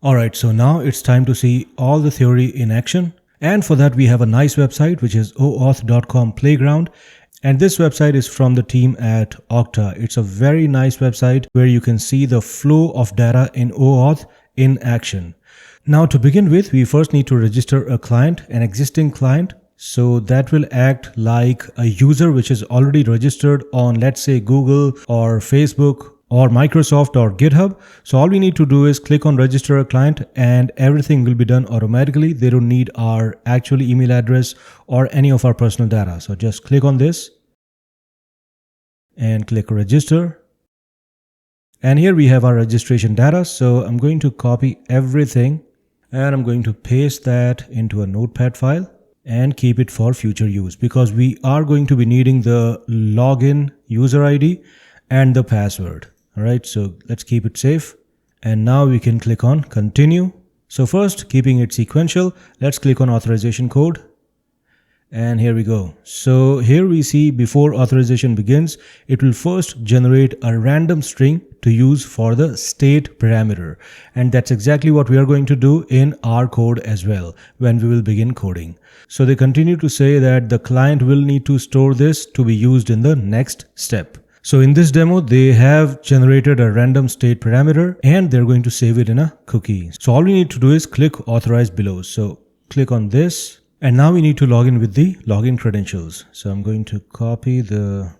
Alright, so now it's time to see all the theory in action. And for that we have a nice website which is OAuth.com playground. And this website is from the team at Okta. It's a very nice website where you can see the flow of data in OAuth in action. Now to begin with, we first need to register a client, an existing client. So that will act like a user which is already registered on, let's say, Google or Facebook or Microsoft or GitHub. So all we need to do is click on register a client and everything will be done automatically. They don't need our actual email address or any of our personal data. So just click on this and click register. And here we have our registration data. So I'm going to copy everything and I'm going to paste that into a notepad file and keep it for future use, because we are going to be needing the login user ID and the password. All right, so let's keep it safe. And now we can click on continue. So first, keeping it sequential, let's click on authorization code. And here we go. So here we see before authorization begins, it will first generate a random string to use for the state parameter. And that's exactly what we are going to do in our code as well when we will begin coding. So they continue to say that the client will need to store this to be used in the next step. So in this demo, they have generated a random state parameter and they're going to save it in a cookie. So all we need to do is click authorize below. So click on this. And now we need to log in with the login credentials. So I'm going to copy the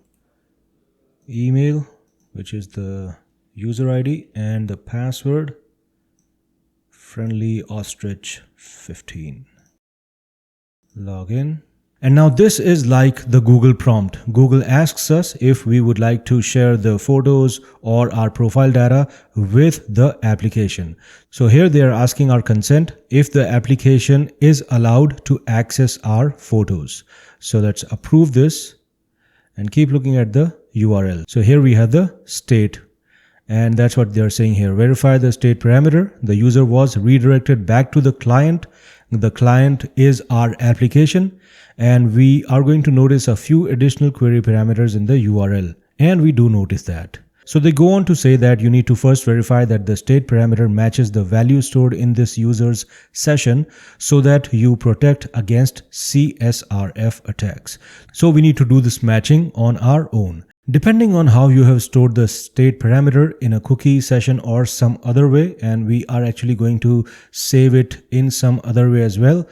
email, which is the user ID, and the password, friendly ostrich 15. Login. And now this is like the Google prompt. Google asks us if we would like to share the photos or our profile data with the application. So here they are asking our consent if the application is allowed to access our photos. So let's approve this and keep looking at the URL. So here we have the state. And that's what they're saying here. Verify the state parameter. The user was redirected back to the client. The client is our application. And we are going to notice a few additional query parameters in the URL. And we do notice that. So they go on to say that you need to first verify that the state parameter matches the value stored in this user's session so that you protect against CSRF attacks. So we need to do this matching on our own. Depending on how you have stored the state parameter in a cookie session or some other way, and we are actually going to save it in some other way as well,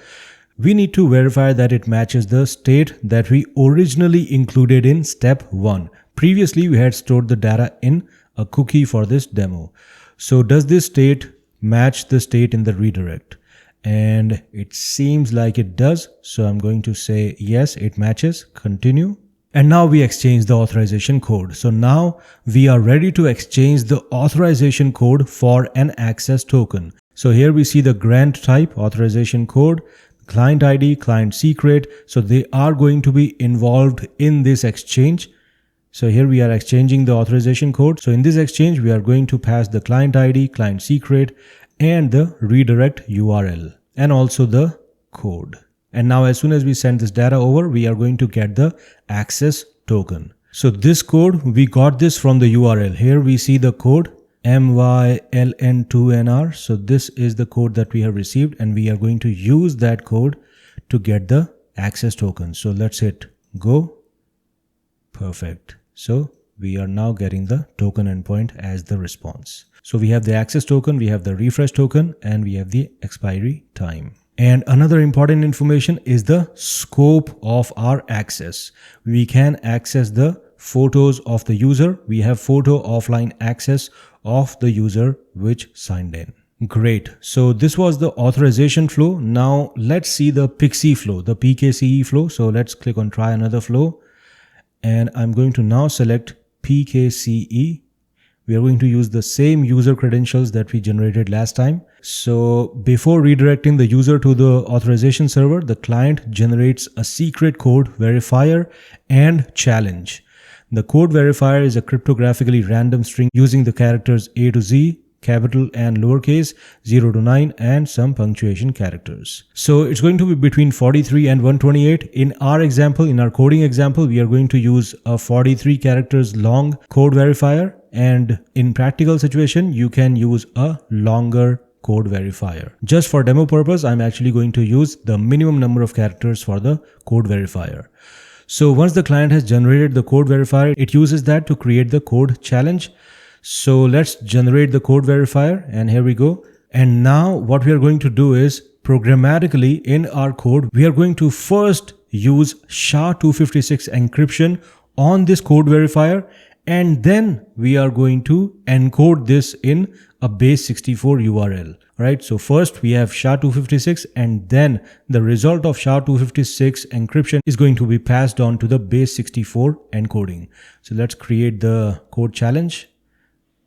we need to verify that it matches the state that we originally included in step 1. Previously, we had stored the data in a cookie for this demo. So does this state match the state in the redirect? And it seems like it does. So I'm going to say yes, it matches. Continue. And now we exchange the authorization code. So now we are ready to exchange the authorization code for an access token. So here we see the grant type authorization code, client ID, client secret. So they are going to be involved in this exchange. So here we are exchanging the authorization code. So in this exchange, we are going to pass the client ID, client secret, and the redirect URL, and also the code. And now as soon as we send this data over, we are going to get the access token. So this code, we got this from the URL. Here we see the code MYLN2NR. So this is the code that we have received, and we are going to use that code to get the access token. So let's hit go. Perfect. So we are now getting the token endpoint as the response. So we have the access token, we have the refresh token, and we have the expiry time. And another important information is the scope of our access. We can access the photos of the user. We have photo offline access of the user which signed in. Great. So this was the authorization flow. Now let's see the PKCE flow, the PKCE flow. So let's click on try another flow. And I'm going to now select PKCE. We are going to use the same user credentials that we generated last time. So before redirecting the user to the authorization server, the client generates a secret code verifier and challenge. The code verifier is a cryptographically random string using the characters A to Z, capital and lowercase, 0 to 9, and some punctuation characters. So it's going to be between 43 and 128. In our example, in our coding example, we are going to use a 43 characters long code verifier. And in practical situation, you can use a longer code verifier. Just for demo purpose, I'm actually going to use the minimum number of characters for the code verifier. So once the client has generated the code verifier, it uses that to create the code challenge. So let's generate the code verifier, and here we go. And now what we are going to do is programmatically in our code, we are going to first use SHA-256 encryption on this code verifier, and then we are going to encode this in a base64 URL. Right? So first we have SHA-256, and then the result of SHA-256 encryption is going to be passed on to the base64 encoding. So let's create the code challenge.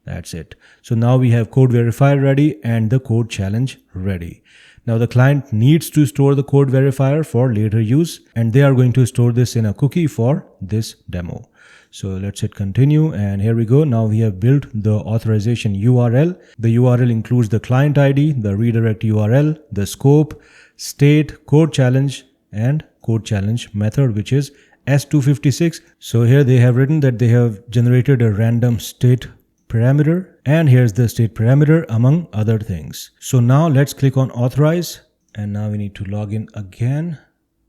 That's it. So now we have code verifier ready and the code challenge ready. Now the client needs to store the code verifier for later use, and they are going to store this in a cookie for this demo. So let's hit continue, and here we go. Now we have built the authorization URL. The URL includes the client ID, the redirect URL, the scope, state, code challenge, and code challenge method, which is S256. So here they have written that they have generated a random state parameter, and here's the state parameter among other things. So now let's click on authorize, and now we need to log in again.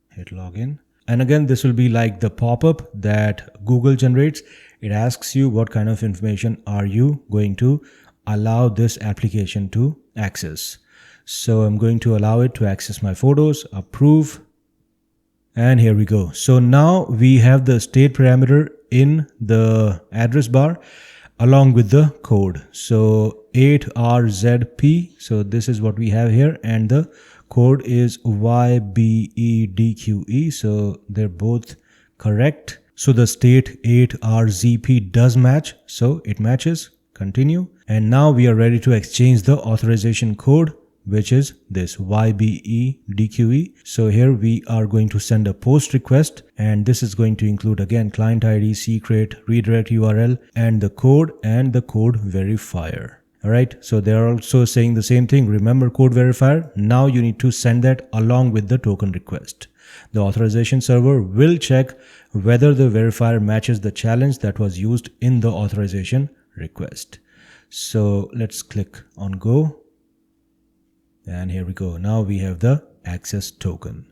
Hit login. And again, this will be like the pop-up that Google generates. It asks you what kind of information are you going to allow this application to access. So I'm going to allow it to access my photos, approve, and here we go. So now we have the state parameter in the address bar along with the code. So 8RZP, so this is what we have here, and the code is YBEDQE, so they're both correct. So the state 8RZP does match, so it matches. Continue. And now we are ready to exchange the authorization code, which is this YBEDQE. So here we are going to send a post request, and this is going to include again client ID, secret, redirect URL, and the code verifier. Alright, so they are also saying the same thing. Remember code verifier. Now you need to send that along with the token request. The authorization server will check whether the verifier matches the challenge that was used in the authorization request. So let's click on go. And here we go. Now we have the access token,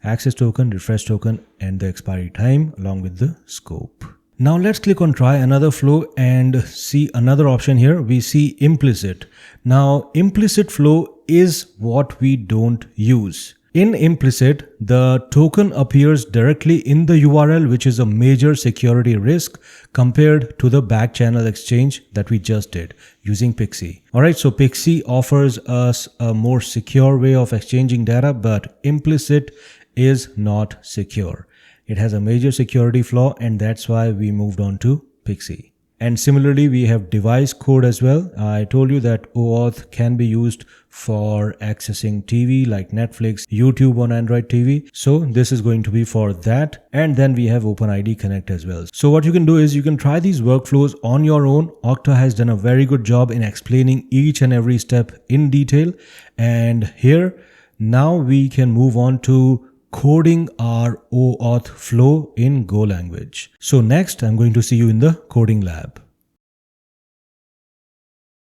refresh token, and the expiry time along with the scope. Now let's click on try another flow and see another option here. We see implicit. Now implicit flow is what we don't use. In implicit, the token appears directly in the URL, which is a major security risk compared to the back channel exchange that we just did using PKCE. Alright, so PKCE offers us a more secure way of exchanging data, but implicit is not secure. It has a major security flaw, and that's why we moved on to PKCE. And similarly, we have device code as well. I told you that OAuth can be used for accessing TV like Netflix, YouTube on Android TV. So this is going to be for that. And then we have OpenID Connect as well. So what you can do is you can try these workflows on your own. Okta has done a very good job in explaining each and every step in detail. And here, now we can move on to coding our OAuth flow in Go language. So next, I'm going to see you in the coding lab.